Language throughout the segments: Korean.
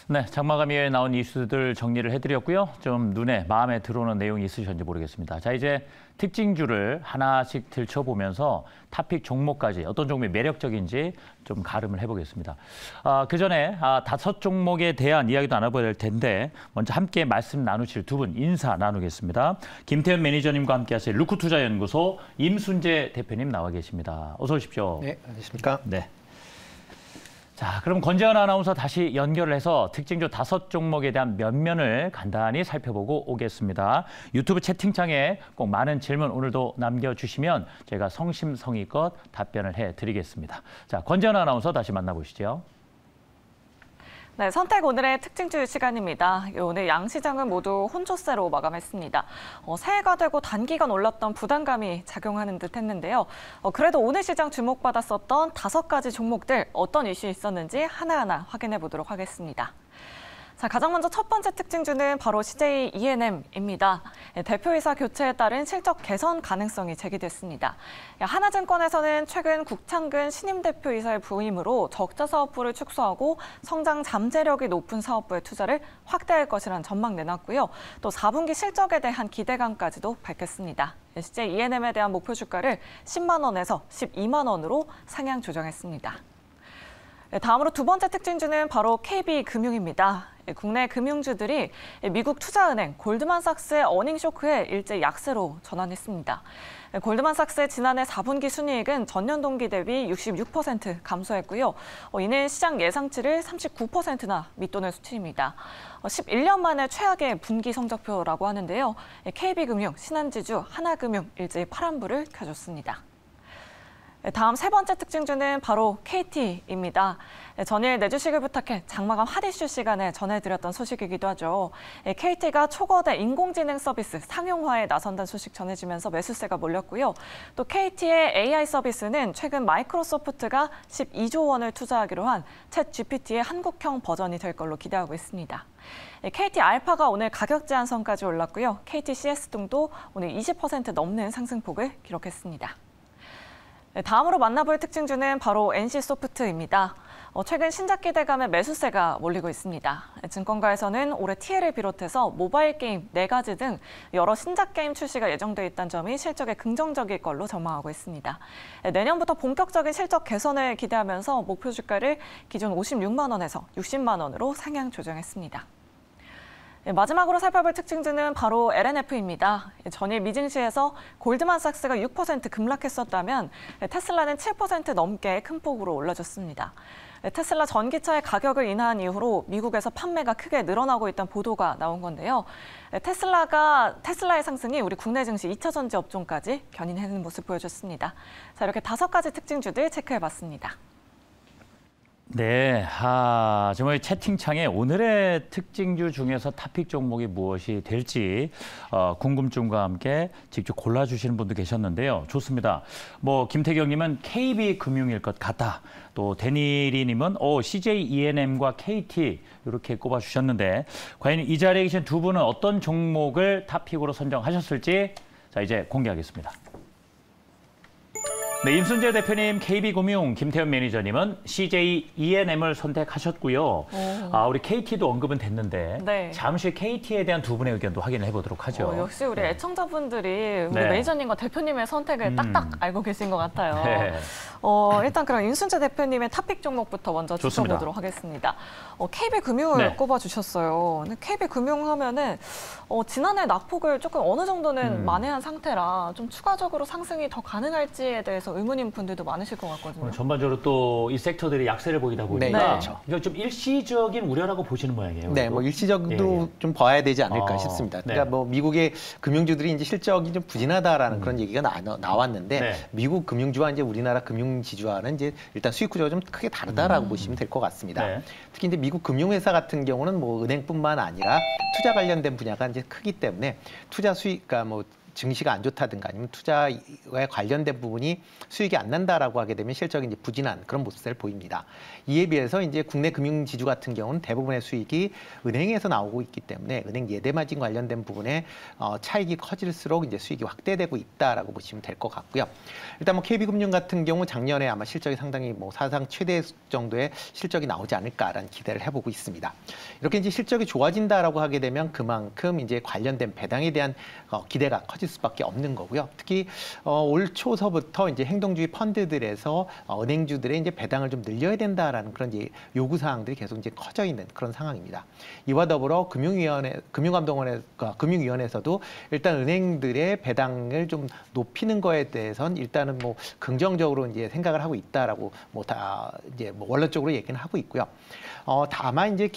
네, 장마감위에 나온 이슈들 정리를 해드렸고요. 좀 눈에, 마음에 들어오는 내용이 있으셨는지 모르겠습니다. 자, 이제 특징주를 하나씩 들춰보면서 탑픽 종목까지 어떤 종목이 매력적인지 좀 가름을 해보겠습니다. 그 전에 5종목에 대한 이야기도 나눠봐야 될 텐데 먼저 함께 말씀 나누실 두 분 인사 나누겠습니다. 김태현 매니저님과 함께 하실 루크투자연구소 임순재 대표님 나와 계십니다. 어서 오십시오. 네, 안녕하십니까? 네. 자, 그럼 권재현 아나운서 다시 연결을 해서 특징주 5종목에 대한 면면을 간단히 살펴보고 오겠습니다. 유튜브 채팅창에 꼭 많은 질문 오늘도 남겨주시면 제가 성심성의껏 답변을 해드리겠습니다. 자, 권재현 아나운서 다시 만나보시죠. 네, 선택 오늘의 특징주 시간입니다. 오늘 양시장은 모두 혼조세로 마감했습니다. 새해가 되고 단기간 올랐던 부담감이 작용하는 듯 했는데요. 그래도 오늘 시장 주목받았었던 5가지 종목들 어떤 이슈 있었는지 하나하나 확인해 보도록 하겠습니다. 자, 가장 먼저 첫 번째 특징주는 바로 CJ E&M입니다. 대표이사 교체에 따른 실적 개선 가능성이 제기됐습니다. 하나증권에서는 최근 국창근 신임 대표이사의 부임으로 적자 사업부를 축소하고 성장 잠재력이 높은 사업부의 투자를 확대할 것이라는 전망 내놨고요. 또 4분기 실적에 대한 기대감까지도 밝혔습니다. CJ E&M에 대한 목표 주가를 10만 원에서 12만 원으로 상향 조정했습니다. 다음으로 두 번째 특징주는 바로 KB금융입니다. 국내 금융주들이 미국 투자은행 골드만삭스의 어닝 쇼크에 일제 약세로 전환했습니다. 골드만삭스의 지난해 4분기 순이익은 전년 동기 대비 66% 감소했고요. 이는 시장 예상치를 39%나 밑도는 수치입니다. 11년 만에 최악의 분기 성적표라고 하는데요. KB금융, 신한지주, 하나금융 일제히 파란불을 켜줬습니다. 다음 세 번째 특징주는 바로 KT입니다. 전일 내 주식을 부탁해 장마감 핫이슈 시간에 전해드렸던 소식이기도 하죠. KT가 초거대 인공지능 서비스 상용화에 나선다는 소식 전해지면서 매수세가 몰렸고요. 또 KT의 AI 서비스는 최근 마이크로소프트가 12조 원을 투자하기로 한 챗 GPT의 한국형 버전이 될 걸로 기대하고 있습니다. KT 알파가 오늘 가격 제한선까지 올랐고요. KT CS 등도 오늘 20% 넘는 상승폭을 기록했습니다. 다음으로 만나볼 특징주는 바로 NC소프트입니다. 최근 신작 기대감에 매수세가 몰리고 있습니다. 증권가에서는 올해 TL을 비롯해서 모바일 게임, 내가지 등 여러 신작 게임 출시가 예정돼 있다는 점이 실적에 긍정적일 걸로 전망하고 있습니다. 내년부터 본격적인 실적 개선을 기대하면서 목표 주가를 기존 56만 원에서 60만 원으로 상향 조정했습니다. 마지막으로 살펴볼 특징주는 바로 LNF입니다. 전일 미증시에서 골드만삭스가 6% 급락했었다면 테슬라는 7% 넘게 큰 폭으로 올라줬습니다. 테슬라 전기차의 가격을 인하한 이후로 미국에서 판매가 크게 늘어나고 있다는 보도가 나온 건데요. 테슬라의 상승이 우리 국내 증시 2차 전지 업종까지 견인하는 모습 보여줬습니다. 자, 이렇게 5가지 특징주들 체크해봤습니다. 네, 정말 채팅창에 오늘의 특징주 중에서 탑픽 종목이 무엇이 될지 궁금증과 함께 직접 골라주시는 분도 계셨는데요. 좋습니다. 김태경님은 KB금융일 것 같다. 또 데니리님은 CJ E&M과 KT 이렇게 꼽아주셨는데 과연 이 자리에 계신 두 분은 어떤 종목을 탑픽으로 선정하셨을지 자 이제 공개하겠습니다. 네, 임순재 대표님, KB금융, 김태현 매니저님은 CJ E&M을 선택하셨고요. 우리 KT도 언급은 됐는데 네. 잠시 KT에 대한 두 분의 의견도 확인해 보도록 하죠. 역시 우리 애청자분들이 우리 매니저님과 대표님의 선택을 딱딱 알고 계신 것 같아요. 네. 일단 그럼 임순재 대표님의 탑픽 종목부터 먼저 짚어보도록 하겠습니다. KB금융을 꼽아주셨어요. 근데 KB금융 하면은 지난해 낙폭을 조금 어느 정도는 만회한 상태라 좀 추가적으로 상승이 더 가능할지에 대해서 의문인 분들도 많으실 것 같거든요. 전반적으로 또 이 섹터들이 약세를 보이다 보니까 이거 좀 일시적인 우려라고 보시는 모양이에요. 네, 일시적도 좀 봐야 되지 않을까 싶습니다. 그러니까 미국의 금융주들이 이제 실적이 좀 부진하다라는 그런 얘기가 나왔는데 미국 금융주와 이제 우리나라 금융지주와는 이제 일단 수익 구조가 좀 크게 다르다라고 보시면 될 것 같습니다. 특히 이제 미국 금융회사 같은 경우는 은행뿐만 아니라 투자 관련된 분야가 이제 크기 때문에 투자 수익, 그러니까 증시가 안 좋다든가 아니면 투자에 관련된 부분이 수익이 안 난다라고 하게 되면 실적이 이제 부진한 그런 모습을 보입니다. 이에 비해서 이제 국내 금융지주 같은 경우는 대부분의 수익이 은행에서 나오고 있기 때문에 은행 예대마진 관련된 부분에 차익이 커질수록 이제 수익이 확대되고 있다라고 보시면 될 것 같고요. 일단 뭐 KB금융 같은 경우 작년에 아마 실적이 상당히 뭐 사상 최대 정도의 실적이 나오지 않을까라는 기대를 해보고 있습니다. 이렇게 이제 실적이 좋아진다라고 하게 되면 그만큼 이제 관련된 배당에 대한 기대가 커질 수밖에 없는 거고요. 특히 올 초서부터 이제 행동주의 펀드들에서 은행주들의 이제 배당을 좀 늘려야 된다라는 그런 이제 요구 사항들이 계속 이제 커져 있는 그런 상황입니다. 이와 더불어 금융위원회에서도 일단 은행들의 배당을 좀 높이는 거에 대해서는 일단은 뭐 긍정적으로 이제 생각을 하고 있다라고 뭐 다 이제 뭐 원론적으로 얘기는 하고 있고요. 다만 이제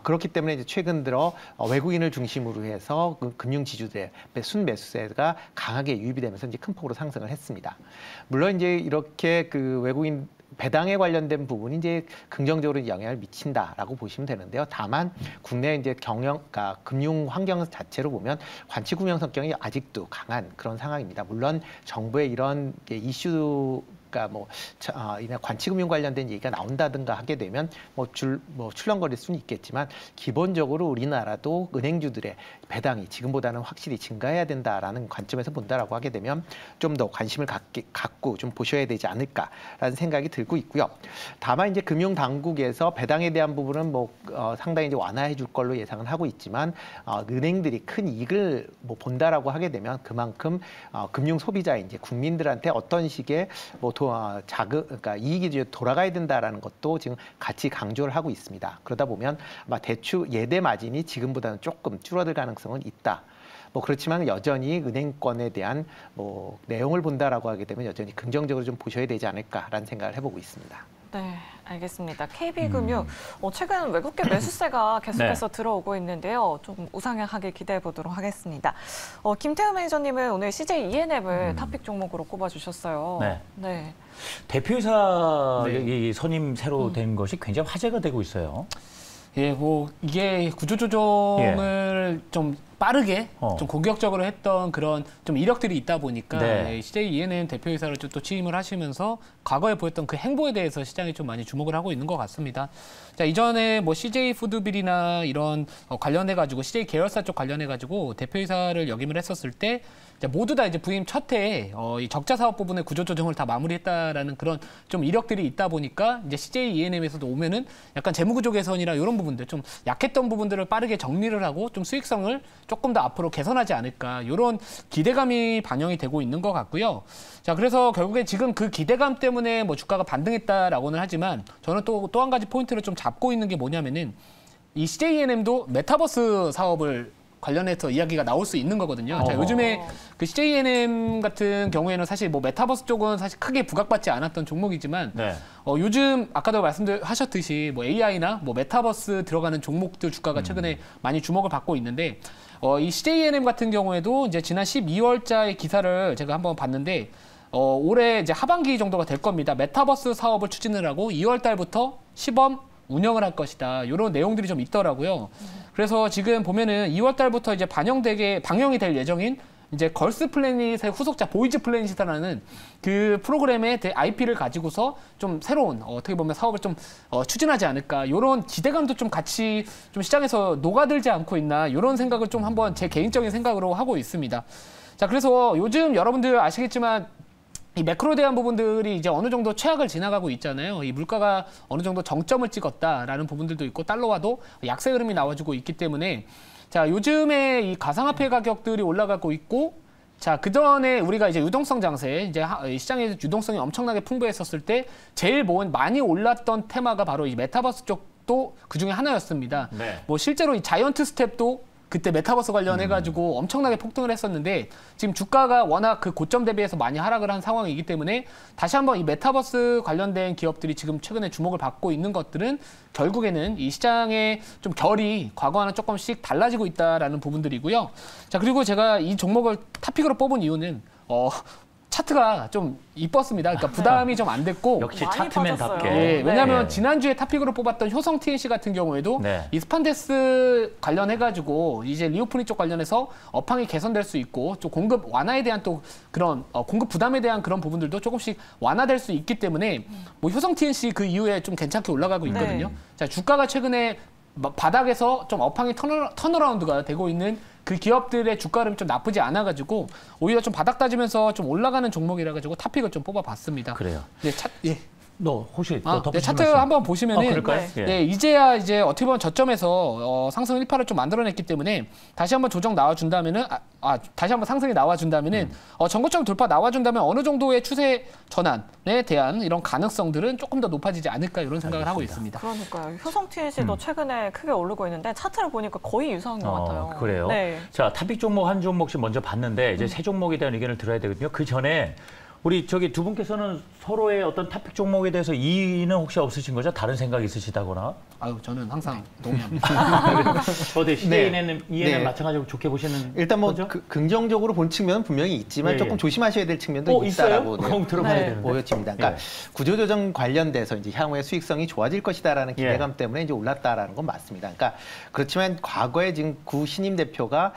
그렇기 때문에 이제 최근 들어 외국인을 중심으로 해서 그 금융지주들의 순매수세가 강하게 유입이 되면서 이제 큰 폭으로 상승을 했습니다. 물론 이제 이렇게 그 외국인 배당에 관련된 부분이 이제 긍정적으로 영향을 미친다라고 보시면 되는데요. 다만 국내 이제 그러니까 금융 환경 자체로 보면 관치구명 성격이 아직도 강한 그런 상황입니다. 물론 정부의 이런 이슈 그러니까 뭐 관치금융 관련된 얘기가 나온다든가 하게 되면 출렁거릴 수는 있겠지만 기본적으로 우리나라도 은행주들의 배당이 지금보다는 확실히 증가해야 된다라는 관점에서 본다라고 하게 되면 좀 더 관심을 갖고 좀 보셔야 되지 않을까라는 생각이 들고 있고요. 다만 이제 금융 당국에서 배당에 대한 부분은 뭐 상당히 이제 완화해 줄 걸로 예상을 하고 있지만 은행들이 큰 이익을 뭐 본다라고 하게 되면 그만큼 금융 소비자인 이제 국민들한테 어떤 식의 뭐 그러니까 이익이 이제 돌아가야 된다라는 것도 지금 같이 강조를 하고 있습니다. 그러다 보면 아마 예대 마진이 지금보다는 조금 줄어들 가능성은 있다. 뭐 그렇지만 여전히 은행권에 대한 뭐 내용을 본다라고 하게 되면 여전히 긍정적으로 좀 보셔야 되지 않을까라는 생각을 해보고 있습니다. 네, 알겠습니다. KB금융 최근 외국계 매수세가 계속해서 네. 들어오고 있는데요. 좀 우상향하게 기대해 보도록 하겠습니다. 김태우 매니저님은 오늘 CJ E&M을 토픽 종목으로 꼽아주셨어요. 네. 네. 대표이사 선임 새로 된 것이 굉장히 화제가 되고 있어요. 예, 뭐 이게 구조조정을 좀 빠르게 좀 공격적으로 했던 그런 좀 이력들이 있다 보니까 네. CJ E&M 대표이사를 또 취임을 하시면서 과거에 보였던 그 행보에 대해서 시장이 좀 많이 주목을 하고 있는 것 같습니다. 자, 이전에 뭐 CJ 푸드빌이나 이런 관련해 가지고 CJ 계열사 쪽 관련해 가지고 대표이사를 역임을 했었을 때 모두 다 이제 부임 첫 해에 이 적자 사업 부분의 구조조정을 다 마무리했다라는 그런 좀 이력들이 있다 보니까 이제 CJ E&M에서도 오면은 약간 재무구조 개선이나 이런 부분들 좀 약했던 부분들을 빠르게 정리를 하고 좀 수익성을 조금 더 앞으로 개선하지 않을까 이런 기대감이 반영이 되고 있는 것 같고요. 자, 그래서 결국에 지금 그 기대감 때문에 뭐 주가가 반등했다라고는 하지만 저는 또 한 가지 포인트를 좀 잡고 있는 게 뭐냐면은 이 CJ E&M도 메타버스 사업을 관련해서 이야기가 나올 수 있는 거거든요. 자, 요즘에 그 CJ E&M 같은 경우에는 사실 뭐 메타버스 쪽은 사실 크게 부각받지 않았던 종목이지만 요즘 아까도 말씀하셨듯이 뭐 AI나 뭐 메타버스 들어가는 종목들 주가가 최근에 많이 주목을 받고 있는데 이 CJ E&M 같은 경우에도 이제 지난 12월자의 기사를 제가 한번 봤는데 올해 이제 하반기 정도가 될 겁니다. 메타버스 사업을 추진을 하고 2월 달부터 시범 운영을 할 것이다. 이런 내용들이 좀 있더라고요. 그래서 지금 보면은 2월 달부터 이제 방영이 될 예정인 이제 걸스 플래닛의 후속작 보이즈 플래닛이라는 그 프로그램의 IP를 가지고서 좀 새로운 어떻게 보면 사업을 좀 추진하지 않을까 이런 기대감도 좀 같이 좀 시장에서 녹아들지 않고 있나 이런 생각을 좀 한번 제 개인적인 생각으로 하고 있습니다. 자, 그래서 요즘 여러분들 아시겠지만 이 매크로에 대한 부분들이 이제 어느 정도 최악을 지나가고 있잖아요. 이 물가가 어느 정도 정점을 찍었다라는 부분들도 있고 달러화도 약세 흐름이 나와주고 있기 때문에 자, 요즘에 이 가상화폐 가격들이 올라가고 있고 자, 그전에 우리가 이제 유동성 장세, 이제 시장에서 유동성이 엄청나게 풍부했었을 때 제일 많이 올랐던 테마가 바로 이 메타버스 쪽도 그 중에 하나였습니다. 네. 뭐 실제로 이 자이언트 스텝도 그때 메타버스 관련해가지고 엄청나게 폭등을 했었는데 지금 주가가 워낙 그 고점 대비해서 많이 하락을 한 상황이기 때문에 다시 한번 이 메타버스 관련된 기업들이 지금 최근에 주목을 받고 있는 것들은 결국에는 이 시장의 좀 결이 과거와는 조금씩 달라지고 있다라는 부분들이고요. 자, 그리고 제가 이 종목을 탑픽으로 뽑은 이유는 차트가 좀 이뻤습니다. 그러니까 부담이 좀 안 됐고 역시 많이 차트맨답게. 빠졌어요. 예, 왜냐하면 네. 지난주에 탑픽으로 뽑았던 효성 TNC 같은 경우에도 네. 이 스판데스 관련해가지고 이제 리오프닝 쪽 관련해서 업황이 개선될 수 있고 좀 공급 완화에 대한 또 그런 공급 부담에 대한 그런 부분들도 조금씩 완화될 수 있기 때문에 뭐 효성 TNC 그 이후에 좀 괜찮게 올라가고 있거든요. 네. 자, 주가가 최근에 바닥에서 좀 업황이 턴어라운드가 되고 있는 그 기업들의 주가 흐름이 좀 나쁘지 않아가지고 오히려 좀 바닥 다지면서 좀 올라가는 종목이라 가지고 탑픽을 좀 뽑아봤습니다. 그래요. 네, 예. 너 혹시 더 네, 덧붙일 차트 말씀? 한번 보시면은 그럴까요? 네. 예. 이제야 이제 어떻게 보면 저점에서 상승 1파를 좀 만들어냈기 때문에 다시 한번 조정 나와준다면은 다시 한번 상승이 나와준다면은 전고점 돌파 나와준다면 어느 정도의 추세 전환에 대한 이런 가능성들은 조금 더 높아지지 않을까 이런 생각을 하고 있습니다. 그러니까요. 효성 TNC도 최근에 크게 오르고 있는데 차트를 보니까 거의 유사한 것 같아요. 그래요? 네. 자, 탑픽 종목 한 종목씩 먼저 봤는데 이제 세 종목에 대한 의견을 들어야 되거든요. 그 전에 우리 저기 두 분께서는 서로의 어떤 탑픽 종목에 대해서 이의는 혹시 없으신 거죠? 다른 생각이 있으시다거나? 아유, 저는 항상 동의합니다. 어때? CJENM 네. 마찬가지로 좋게 보시는 일단 뭐 거죠? 긍정적으로 본 측면은 분명히 있지만 예, 조금 예. 조심하셔야 될 측면도 있다라고 그럼 들어봐야 네. 되는데. 보여집니다. 그러니까 구조조정 관련돼서 이제 향후에 수익성이 좋아질 것이다라는 기대감 때문에 이제 올랐다라는 건 맞습니다. 그러니까 그렇지만 과거에 지금 구 신임 대표가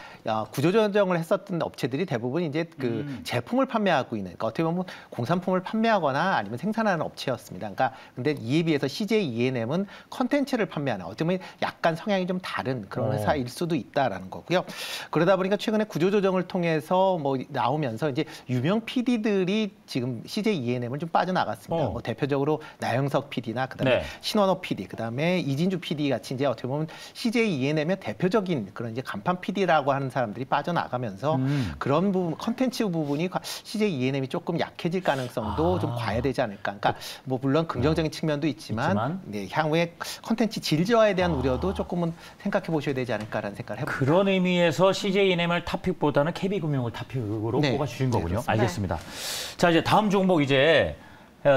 구조조정을 했었던 업체들이 대부분 이제 그 제품을 판매하고 있는, 그러니까 어떻게 보면 공산품을 판매하거나 아니면 생산하는 업체였습니다. 그러니까 근데 이에 비해서 CJ ENM은 컨텐츠를 판매하는, 어떻게 보면 약간 성향이 좀 다른 그런 회사일 수도 있다라는 거고요. 그러다 보니까 최근에 구조조정을 통해서 뭐 나오면서 이제 유명 PD들이 지금 CJ ENM을 좀 빠져나갔습니다. 뭐 대표적으로 나영석 PD나 그다음에 네. 신원호 PD, 그다음에 이진주 PD 같이 이제 어떻게 보면 CJ ENM의 대표적인 그런 이제 간판 PD라고 하는 사람들이 빠져나가면서 그런 부분, 컨텐츠 부분이 CJ ENM이 조금 약해질 가능성도 좀 과야되지 않을까. 그러니까 뭐 물론 긍정적인 측면도 있지만 네, 향후에 컨텐츠 질 저하에 대한 우려도 조금은 생각해 보셔야 되지 않을까라는 생각을 해봅니다. 그런 의미에서 CJENM을 탑픽보다는 KB금융을 탑픽으로 네. 뽑아주신 거군요. 그렇습니다. 알겠습니다. 자, 이제 다음 종목 이제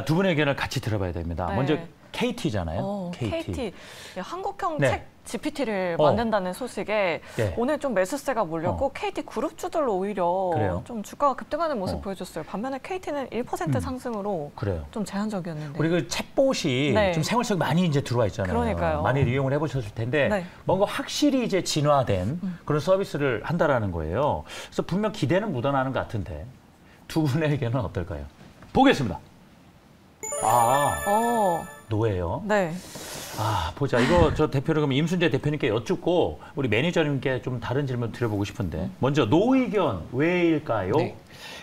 두 분의 의견을 같이 들어봐야 됩니다. 네. 먼저 KT잖아요. KT. 한국형 네. 책 GPT를 만든다는 소식에 네. 오늘 좀 매수세가 몰렸고 KT 그룹주들로 오히려 그래요? 좀 주가가 급등하는 모습 보여줬어요. 반면에 KT는 1% 상승으로 그래요. 좀 제한적이었는데. 우리 그 챗봇이 네. 좀 생활 속에 많이 이제 들어와 있잖아요. 그러니까요. 많이 이용을 해보셨을 텐데 네. 뭔가 확실히 이제 진화된 그런 서비스를 한다라는 거예요. 그래서 분명 기대는 묻어나는 것 같은데 두 분의 의견은 어떨까요? 보겠습니다. 노예요. 네. 보자. 이거 저 대표를 그럼 임순재 대표님께 여쭙고 우리 매니저님께 좀 다른 질문 드려보고 싶은데 먼저 노의견 왜일까요? 네.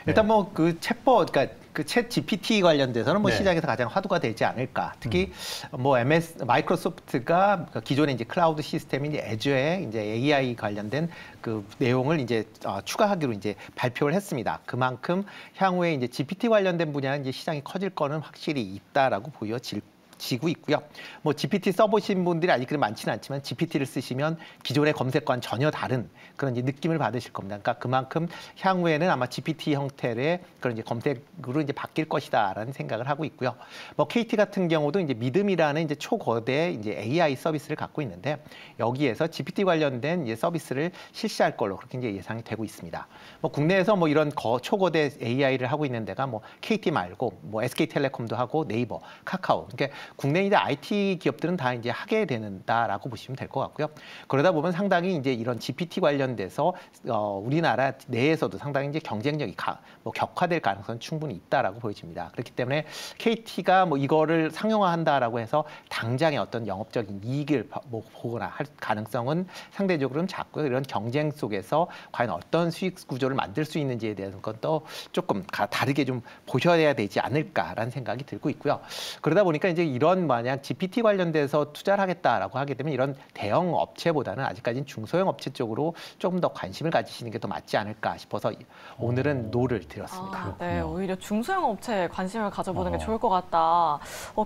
일단 뭐 그 챗봇, 그러니까 그 챗 GPT 관련돼서는 뭐 네. 시장에서 가장 화두가 되지 않을까. 특히 뭐 마이크로소프트가 기존의 이제 클라우드 시스템인 애저에 이제 AI 관련된 그 내용을 이제 추가하기로 이제 발표를 했습니다. 그만큼 향후에 이제 GPT 관련된 분야는 이제 시장이 커질 거는 확실히 있다라고 지고 있고요. 뭐 GPT 써보신 분들이 아직 그리 많지는 않지만 GPT를 쓰시면 기존의 검색과는 전혀 다른 그런 이제 느낌을 받으실 겁니다. 그러니까 그만큼 향후에는 아마 GPT 형태의 그런 이제 검색으로 이제 바뀔 것이다라는 생각을 하고 있고요. 뭐 KT 같은 경우도 이제 믿음이라는 이제 초거대 이제 AI 서비스를 갖고 있는데 여기에서 GPT 관련된 이제 서비스를 실시할 걸로 그렇게 이제 예상이 되고 있습니다. 뭐 국내에서 뭐 이런 초거대 AI를 하고 있는 데가 뭐 KT 말고 뭐 SK텔레콤도 하고 네이버, 카카오. 그러니까 국내 이제 IT 기업들은 다 이제 하게 된다라고 보시면 될 것 같고요. 그러다 보면 상당히 이제 이런 GPT 관련돼서 우리나라 내에서도 상당히 이제 경쟁력이 격화될 가능성은 충분히 있다라고 보여집니다. 그렇기 때문에 KT가 뭐 이거를 상용화한다라고 해서 당장의 어떤 영업적인 이익을 보거나 할 가능성은 상대적으로는 작고요. 이런 경쟁 속에서 과연 어떤 수익 구조를 만들 수 있는지에 대한 것도 조금 다르게 좀 보셔야 되지 않을까라는 생각이 들고 있고요. 그러다 보니까 이제 이런 만약 GPT 관련돼서 투자를 하겠다라고 하게 되면 이런 대형 업체보다는 아직까지는 중소형 업체 쪽으로 조금 더 관심을 가지시는 게 더 맞지 않을까 싶어서 오늘은 노를 드렸습니다. 네, 오히려 중소형 업체에 관심을 가져보는 게 좋을 것 같다.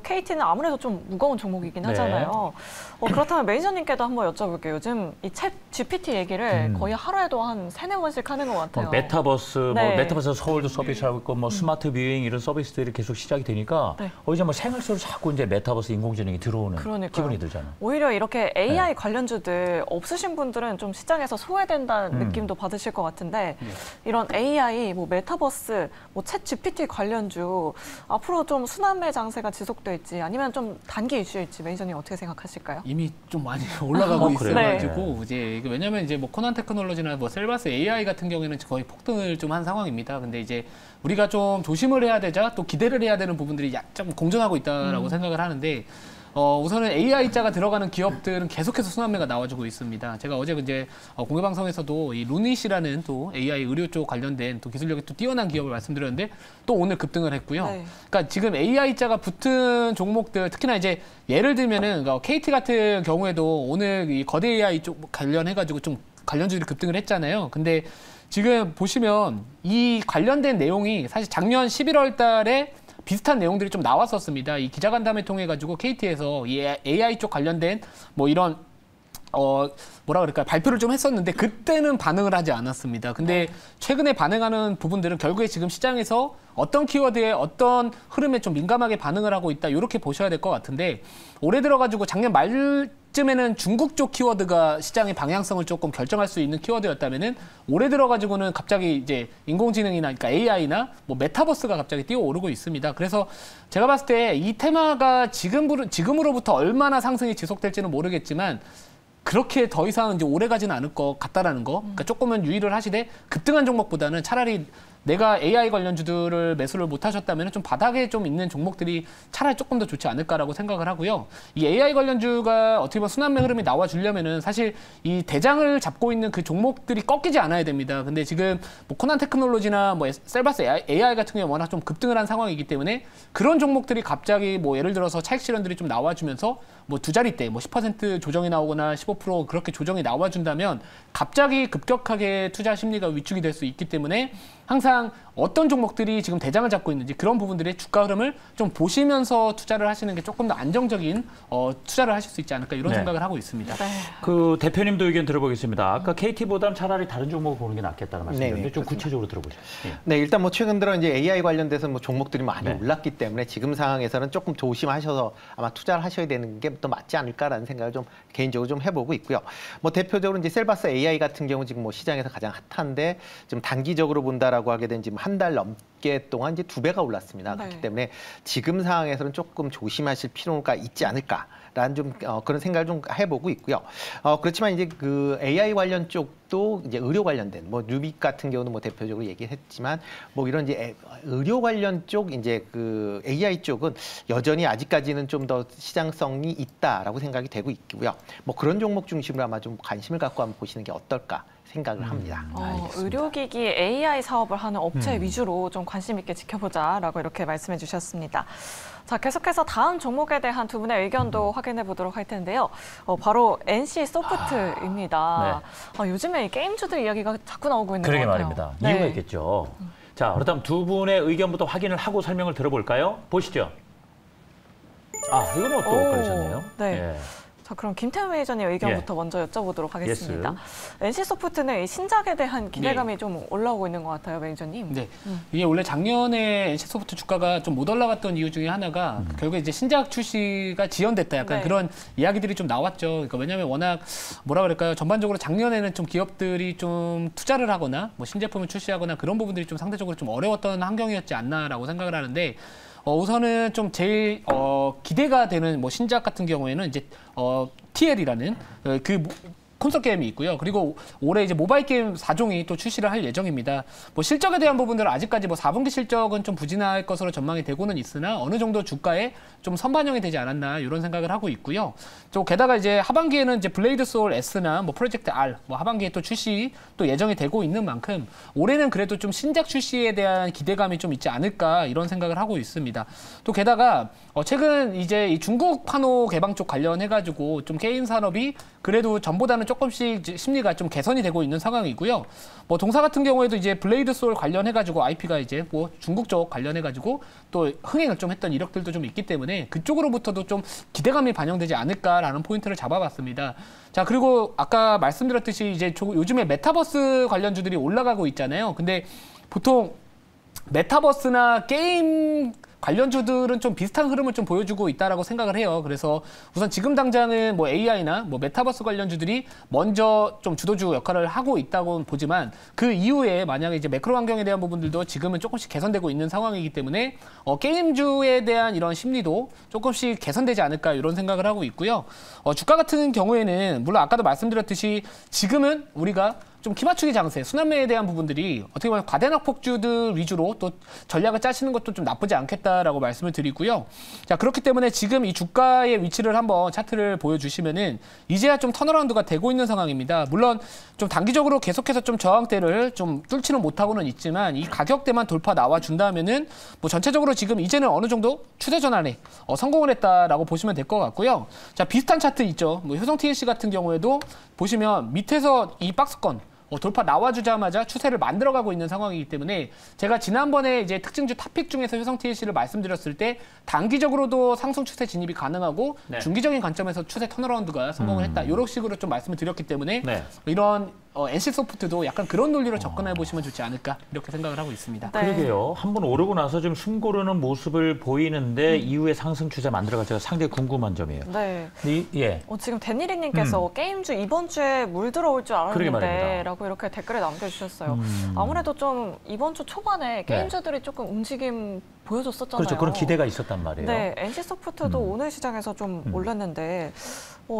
KT는 아무래도 좀 무거운 종목이긴 하잖아요. 그렇다면 매니저님께도 한번 여쭤볼게요. 요즘 이 챗 GPT 얘기를 거의 하루에도 한 3-4번씩 하는 것 같아요. 메타버스, 네. 뭐 메타버스 서울도 서비스하고 있고 뭐 스마트 뷰잉 이런 서비스들이 계속 시작이 되니까 네. 이제 뭐 생활 속으로 자꾸 이제 메타버스 인공지능이 들어오는 그러니까요. 기분이 들잖아요. 오히려 이렇게 AI 네. 관련주들 없으신 분들은 좀 시장에서 소외된다는 느낌도 받으실 것 같은데 이런 AI, 뭐 메타버스, 뭐 챗 GPT 관련주 앞으로 좀 순환매 장세가 지속될지 아니면 좀 단기 이슈일지 매니저님 어떻게 생각하실까요? 이미 좀 많이 올라가고 그래요? 있어가지고 이제 왜냐면 이제 뭐 코난 테크놀로지나 뭐 셀바스 AI 같은 경우에는 거의 폭등을 좀 한 상황입니다. 근데 이제 우리가 좀 조심을 해야 되자 또 기대를 해야 되는 부분들이 좀 공존하고 있다라고 생각을 하는데 우선은 AI자가 들어가는 기업들은 계속해서 순환매가 나와주고 있습니다. 제가 어제 이제 공개방송에서도 이 루닛이라는 또 AI 의료 쪽 관련된 또 기술력이 또 뛰어난 기업을 말씀드렸는데 또 오늘 급등을 했고요. 네. 그러니까 지금 AI자가 붙은 종목들 특히나 이제 예를 들면은 KT 같은 경우에도 오늘 이 거대 AI 쪽 관련해가지고 좀 관련주들이 급등을 했잖아요. 근데 지금 보시면 이 관련된 내용이 사실 작년 11월 달에 비슷한 내용들이 좀 나왔었습니다. 이 기자간담회 통해 가지고 KT에서 이 AI 쪽 관련된 뭐 이런 뭐라 그럴까요? 발표를 좀 했었는데 그때는 반응을 하지 않았습니다. 근데 최근에 반응하는 부분들은 결국에 지금 시장에서 어떤 키워드에 어떤 흐름에 좀 민감하게 반응을 하고 있다. 이렇게 보셔야 될 것 같은데 올해 들어가지고 작년 말쯤에는 중국 쪽 키워드가 시장의 방향성을 조금 결정할 수 있는 키워드였다면은 올해 들어가지고는 갑자기 이제 인공지능이나 그러니까 AI나 뭐 메타버스가 갑자기 뛰어오르고 있습니다. 그래서 제가 봤을 때 이 테마가 지금으로부터 얼마나 상승이 지속될지는 모르겠지만 그렇게 더 이상 이제 오래 가지는 않을 것 같다라는 거. 그러니까 조금은 유의를 하시되 급등한 종목보다는 차라리 내가 AI 관련주들을 매수를 못 하셨다면 좀 바닥에 좀 있는 종목들이 차라리 조금 더 좋지 않을까라고 생각을 하고요. 이 AI 관련주가 어떻게 보면 순환매 흐름이 나와주려면은 사실 이 대장을 잡고 있는 그 종목들이 꺾이지 않아야 됩니다. 근데 지금 뭐 코난 테크놀로지나 뭐 셀바스 AI 같은 경우에 워낙 좀 급등을 한 상황이기 때문에 그런 종목들이 갑자기 뭐 예를 들어서 차익 실현들이 좀 나와주면서 뭐 두 자릿대 뭐 10% 조정이 나오거나 15% 그렇게 조정이 나와준다면 갑자기 급격하게 투자 심리가 위축이 될 수 있기 때문에 항상 어떤 종목들이 지금 대장을 잡고 있는지 그런 부분들의 주가 흐름을 좀 보시면서 투자를 하시는 게 조금 더 안정적인 투자를 하실 수 있지 않을까 이런 생각을 하고 있습니다. 네. 그 대표님도 의견 들어보겠습니다. 아까 KT보다는 차라리 다른 종목을 보는 게 낫겠다는 말씀이었는데 네네, 좀 그렇습니다. 구체적으로 들어보죠. 예. 네, 일단 뭐 최근 들어 이제 AI 관련돼서 뭐 종목들이 많이 네. 올랐기 때문에 지금 상황에서는 조금 조심하셔서 아마 투자를 하셔야 되는 게 더 맞지 않을까라는 생각을 좀 개인적으로 좀 해보고 있고요. 뭐 대표적으로 이제 셀바스 AI 같은 경우 지금 뭐 시장에서 가장 핫한데 좀 단기적으로 본다라고 하게 된 지금 한 달 넘게 동안 이제 2배가 올랐습니다. 네. 그렇기 때문에 지금 상황에서는 조금 조심하실 필요가 있지 않을까라는 좀 그런 생각을 좀 해보고 있고요. 그렇지만 이제 그 AI 관련 쪽도 이제 의료 관련된 뭐 뉴빅 같은 경우는 뭐 대표적으로 얘기했지만 뭐 이런 이제 의료 관련 쪽 이제 그 AI 쪽은 여전히 아직까지는 좀 더 시장성이 있다라고 생각이 되고 있고요. 뭐 그런 종목 중심으로 아마 좀 관심을 갖고 한번 보시는 게 어떨까 생각을 합니다. 의료기기 AI 사업을 하는 업체 위주로 좀 관심 있게 지켜보자라고 이렇게 말씀해 주셨습니다. 자, 계속해서 다음 종목에 대한 두 분의 의견도 확인해 보도록 할 텐데요. 바로 NC 소프트입니다. 요즘에 이 게임주들 이야기가 자꾸 나오고 있는 것 그러게 같아요. 말입니다. 네. 이유가 있겠죠. 자, 그렇다면 두 분의 의견부터 확인을 하고 설명을 들어볼까요? 보시죠. 이거는 또 걸리셨네요. 네. 예. 자, 그럼 김태훈 매니저님 의견부터 먼저 여쭤보도록 하겠습니다. 예스. NC소프트는 이 신작에 대한 기대감이 좀 올라오고 있는 것 같아요, 매니저님. 네. 이게 원래 작년에 NC소프트 주가가 좀 못 올라갔던 이유 중에 하나가 결국에 이제 신작 출시가 지연됐다 약간 네. 그런 이야기들이 좀 나왔죠. 그러니까 왜냐하면 워낙 뭐라 그럴까요? 전반적으로 작년에는 좀 기업들이 좀 투자를 하거나 뭐 신제품을 출시하거나 그런 부분들이 좀 상대적으로 좀 어려웠던 환경이었지 않나라고 생각을 하는데 우선은 좀 제일 기대가 되는 뭐 신작 같은 경우에는 이제 TL이라는 그 콘솔 게임이 있고요. 그리고 올해 이제 모바일 게임 4종이 또 출시를 할 예정입니다. 뭐 실적에 대한 부분들은 아직까지 뭐 4분기 실적은 좀 부진할 것으로 전망이 되고는 있으나 어느 정도 주가에 좀 선반영이 되지 않았나 이런 생각을 하고 있고요. 또 게다가 이제 하반기에는 이제 블레이드 소울 S나 뭐 프로젝트 R 뭐 하반기에 또 출시 또 예정이 되고 있는 만큼 올해는 그래도 좀 신작 출시에 대한 기대감이 좀 있지 않을까 이런 생각을 하고 있습니다. 또 게다가 최근 이제 이 중국 판호 개방 쪽 관련해가지고 좀 게임 산업이 그래도 전보다는 조금씩 심리가 좀 개선이 되고 있는 상황이고요. 뭐 동사 같은 경우에도 이제 블레이드 소울 관련해가지고 IP가 이제 뭐 중국 쪽 관련해가지고 또 흥행을 좀 했던 이력들도 좀 있기 때문에 그쪽으로부터도 좀 기대감이 반영되지 않을까라는 포인트를 잡아봤습니다. 자, 그리고 아까 말씀드렸듯이 이제 요즘에 메타버스 관련주들이 올라가고 있잖아요. 근데 보통 메타버스나 게임 관련주들은 좀 비슷한 흐름을 좀 보여주고 있다라고 생각을 해요. 그래서 우선 지금 당장은 뭐 AI나 뭐 메타버스 관련주들이 먼저 좀 주도주 역할을 하고 있다고 보지만 그 이후에 만약에 이제 매크로 환경에 대한 부분들도 지금은 조금씩 개선되고 있는 상황이기 때문에 게임주에 대한 이런 심리도 조금씩 개선되지 않을까 이런 생각을 하고 있고요. 주가 같은 경우에는 물론 아까도 말씀드렸듯이 지금은 우리가 좀 키맞추기 장세, 순환매에 대한 부분들이 어떻게 보면 과대낙폭주들 위주로 또 전략을 짜시는 것도 좀 나쁘지 않겠다라고 말씀을 드리고요. 자, 그렇기 때문에 지금 이 주가의 위치를 한번 차트를 보여주시면은 이제야 좀 턴어라운드가 되고 있는 상황입니다. 물론 좀 단기적으로 계속해서 좀 저항대를 좀 뚫지는 못하고는 있지만 이 가격대만 돌파 나와준다면은 뭐 전체적으로 지금 이제는 어느 정도 추세 전환에 성공을 했다라고 보시면 될 것 같고요. 자, 비슷한 차트 있죠. 뭐 효성 TLC 같은 경우에도 보시면 밑에서 이 박스권 돌파 나와주자마자 추세를 만들어가고 있는 상황이기 때문에 제가 지난번에 이제 특징주 탑픽 중에서 효성 TLC를 말씀드렸을 때 단기적으로도 상승 추세 진입이 가능하고 네. 중기적인 관점에서 추세 턴어라운드가 성공을 했다. 이런 식으로 좀 말씀을 드렸기 때문에 네. 이런 NC소프트도 약간 그런 논리로 접근해 보시면 좋지 않을까 이렇게 생각을 하고 있습니다. 네. 그러게요. 한번 오르고 나서 좀 숨 고르는 모습을 보이는데 이후에 상승 추세 만들어갈지가 상당히 궁금한 점이에요. 네. 예. 지금 데니리님께서 게임주 이번 주에 물 들어올 줄 그러게 알았는데 말입니다. 라고 이렇게 댓글에 남겨주셨어요. 아무래도 좀 이번 주 초반에 게임주들이 조금 움직임 보여줬었잖아요. 그렇죠. 그런 기대가 있었단 말이에요. 네, NC소프트도 오늘 시장에서 좀 올랐는데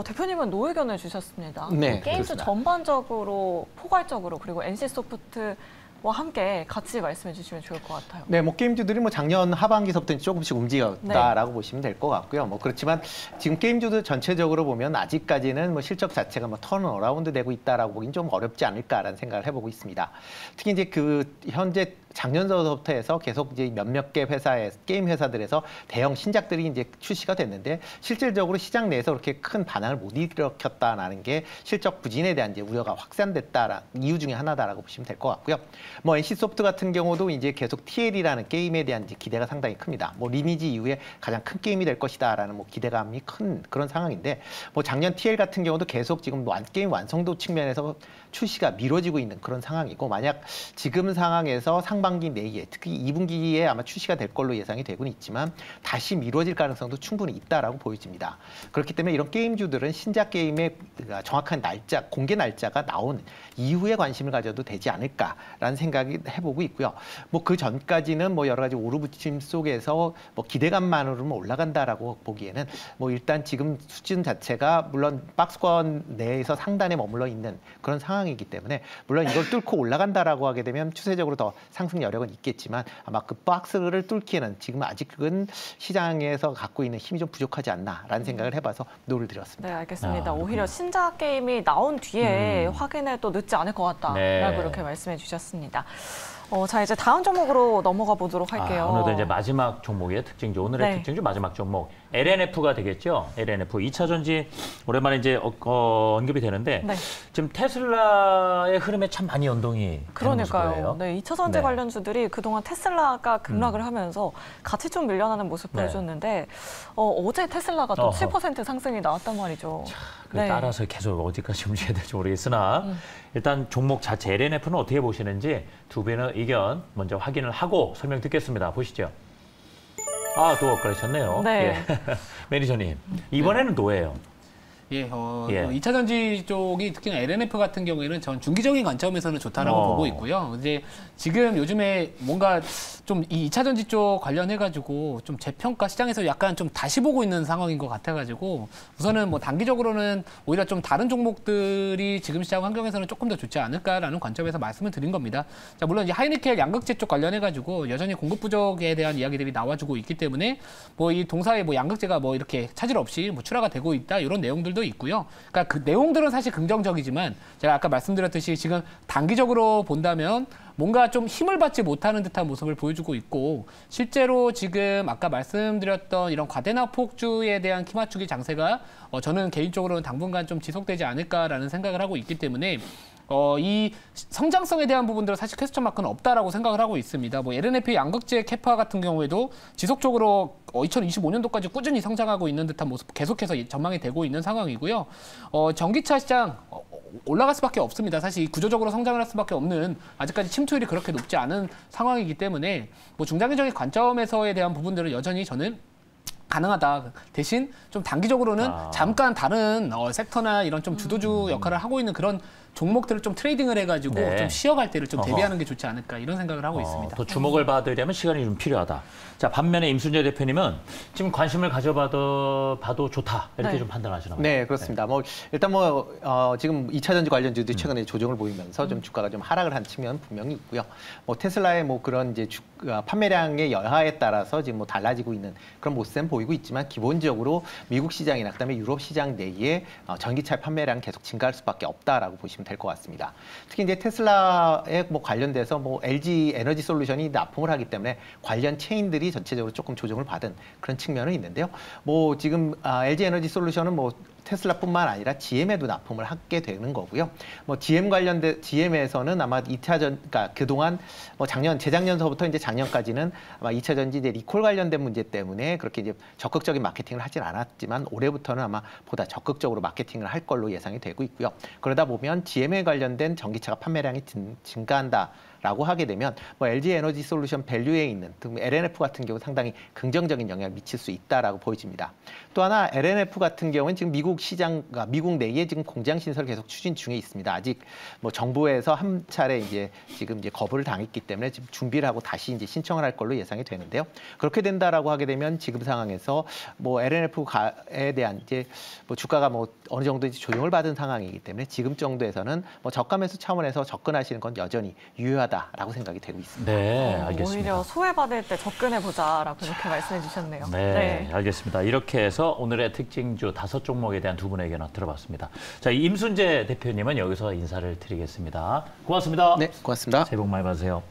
대표님은 노의견을 주셨습니다. 네, 게임주 그렇습니다. 전반적으로 포괄적으로 그리고 NC소프트와 함께 같이 말씀해 주시면 좋을 것 같아요. 네, 뭐 게임주들이 뭐 작년 하반기서부터 조금씩 움직였다라고 보시면 될 것 같고요. 뭐 그렇지만 지금 게임주들 전체적으로 보면 아직까지는 뭐 실적 자체가 뭐 턴어라운드 되고 있다라고 보기는 좀 어렵지 않을까라는 생각을 해보고 있습니다. 특히 이제 그 현재 작년서부터 해서 계속 이제 몇몇 개 회사의 게임 회사들에서 대형 신작들이 이제 출시가 됐는데 실질적으로 시장 내에서 그렇게 큰 반응을 못 일으켰다라는 게 실적 부진에 대한 이제 우려가 확산됐다라는 이유 중에 하나다라고 보시면 될 것 같고요. 뭐 NC소프트 같은 경우도 이제 계속 TL이라는 게임에 대한 이제 기대가 상당히 큽니다. 뭐 리니지 이후에 가장 큰 게임이 될 것이다라는 뭐 기대감이 큰 그런 상황인데 뭐 작년 TL 같은 경우도 계속 지금 게임 완성도 측면에서 출시가 미뤄지고 있는 그런 상황이고 만약 지금 상황에서 상반기 내에 특히 2분기에 아마 출시가 될 걸로 예상이 되고는 있지만 다시 미뤄질 가능성도 충분히 있다라고 보여집니다. 그렇기 때문에 이런 게임주들은 신작 게임의 정확한 날짜, 공개 날짜가 나온 이후에 관심을 가져도 되지 않을까라는 생각이 해보고 있고요. 뭐 그 전까지는 뭐 여러 가지 오르부침 속에서 뭐 기대감만으로는 올라간다라고 보기에는 뭐 일단 지금 수준 자체가 물론 박스권 내에서 상단에 머물러 있는 그런 상황이기 때문에 물론 이걸 뚫고 올라간다라고 하게 되면 추세적으로 더 상승 여력은 있겠지만 아마 그 박스를 뚫기에는 지금 아직은 시장에서 갖고 있는 힘이 좀 부족하지 않나라는 생각을 해봐서 노를 드렸습니다. 네, 알겠습니다. 오히려 신작 게임이 나온 뒤에 확인해도 늦지 않을 것 같다라고 네. 이렇게 말씀해 주셨습니다. 자, 이제 다음 종목으로 넘어가 보도록 할게요. 오늘도 이제 마지막 종목이에요. 특징주. 오늘의 네. 특징주 마지막 종목. LNF가 되겠죠. LNF 2차 전지 오랜만에 이제 언급이 되는데 네. 지금 테슬라의 흐름에 참 많이 연동이 되는 그러니까요. 거예요. 네, 2차 전지 네. 관련주들이 그동안 테슬라가 급락을 하면서 같이 좀 밀려나는 모습 네. 보여줬는데 어제 테슬라가 또 어허. 7% 상승이 나왔단 말이죠. 그 따라서 계속 어디까지 움직여야 될지 모르겠으나 일단 종목 자체 LNF는 어떻게 보시는지 두 분의 의견 먼저 확인을 하고 설명 듣겠습니다. 보시죠. 또 엇갈리셨네요. 네. 예. 매니저님, 이번에는 노예요. 예, 예. 2차 전지 쪽이 특히나 LNF 같은 경우에는 전 중기적인 관점에서는 좋다라고 보고 있고요. 이제 지금 요즘에 뭔가 좀 이 2차 전지 쪽 관련해가지고 좀 재평가 시장에서 약간 좀 다시 보고 있는 상황인 것 같아가지고 우선은 뭐 단기적으로는 오히려 좀 다른 종목들이 지금 시장 환경에서는 조금 더 좋지 않을까라는 관점에서 말씀을 드린 겁니다. 자, 물론 이제 하이니켈 양극재 쪽 관련해가지고 여전히 공급 부족에 대한 이야기들이 나와주고 있기 때문에 뭐 이 동사의 뭐 양극재가 뭐 이렇게 차질 없이 뭐 출하가 되고 있다 이런 내용들도 있고요. 그러니까 그 내용들은 사실 긍정적이지만 제가 아까 말씀드렸듯이 지금 단기적으로 본다면 뭔가 좀 힘을 받지 못하는 듯한 모습을 보여주고 있고 실제로 지금 아까 말씀드렸던 이런 과대낙폭주에 대한 키맞추기 장세가 저는 개인적으로는 당분간 좀 지속되지 않을까라는 생각을 하고 있기 때문에 이 성장성에 대한 부분들은 사실 퀘스천 마크는 없다라고 생각을 하고 있습니다. 뭐 LNF 양극재 캐파 같은 경우에도 지속적으로 2025년도까지 꾸준히 성장하고 있는 듯한 모습 계속해서 전망이 되고 있는 상황이고요. 전기차 시장 올라갈 수밖에 없습니다. 사실 구조적으로 성장을 할 수밖에 없는 아직까지 침투율이 그렇게 높지 않은 상황이기 때문에 뭐 중장기적인 관점에서에 대한 부분들은 여전히 저는 가능하다. 대신 좀 단기적으로는 잠깐 다른 섹터나 이런 좀 주도주 역할을 하고 있는 그런 종목들을 좀 트레이딩을 해가지고 좀 쉬어갈 때를 좀 대비하는 게 좋지 않을까 이런 생각을 하고 있습니다. 더 주목을 받으려면 시간이 좀 필요하다. 자, 반면에 임순재 대표님은 지금 관심을 가져봐도 좋다 이렇게 좀 판단하시나 봐요. 네, 그렇습니다. 뭐 일단 지금 2차 전지 관련주도 최근에 조정을 보이면서 좀 주가가 좀 하락을 한 측면은 분명히 있고요. 뭐 테슬라의 뭐 그런 이제 판매량의 여하에 따라서 지금 뭐 달라지고 있는 그런 모습은 보이고 있지만 기본적으로 미국 시장이나 그다음에 유럽 시장 내에 전기차 판매량 계속 증가할 수밖에 없다라고 보시면 될 것 같습니다. 특히 이제 테슬라에 뭐 관련돼서 뭐 LG 에너지 솔루션이 납품을 하기 때문에 관련 체인들이 전체적으로 조금 조정을 받은 그런 측면은 있는데요. 뭐 지금 LG 에너지 솔루션은 뭐 테슬라뿐만 아니라 GM에도 납품을 하게 되는 거고요. 뭐 GM에서는 아마 2차 그러니까 그동안 뭐 재작년서부터 이제 작년까지는 아마 2차 전지 이제 리콜 관련된 문제 때문에 그렇게 이제 적극적인 마케팅을 하진 않았지만 올해부터는 아마 보다 적극적으로 마케팅을 할 걸로 예상이 되고 있고요. 그러다 보면 GM에 관련된 전기차가 판매량이 증가한다라고 하게 되면 뭐 LG 에너지 솔루션 밸류에 있는 LNF 같은 경우 상당히 긍정적인 영향을 미칠 수 있다라고 보여집니다. 또 하나 LNF 같은 경우는 지금 미국 미국 내에 지금 공장 신설을 계속 추진 중에 있습니다. 아직 뭐 정부에서 한 차례 지금 거부를 당했기 때문에 지금 준비를 하고 다시 이제 신청을 할 걸로 예상이 되는데요. 그렇게 된다라고 하게 되면 지금 상황에서 뭐 LNF에 대한 뭐 주가가 뭐 어느 정도 조정을 받은 상황이기 때문에 지금 정도에서는 뭐 저가 매수 차원에서 접근하시는 건 여전히 유효하다라고 생각이 되고 있습니다. 네, 알겠습니다. 오히려 소외받을 때 접근해보자라고 이렇게 말씀해 주셨네요. 네, 알겠습니다. 이렇게 해서 오늘의 특징주 5종목에 대한 두 분의 의견 들어봤습니다. 자, 임순재 대표님은 여기서 인사를 드리겠습니다. 고맙습니다. 네, 고맙습니다. 새해 복 많이 받으세요.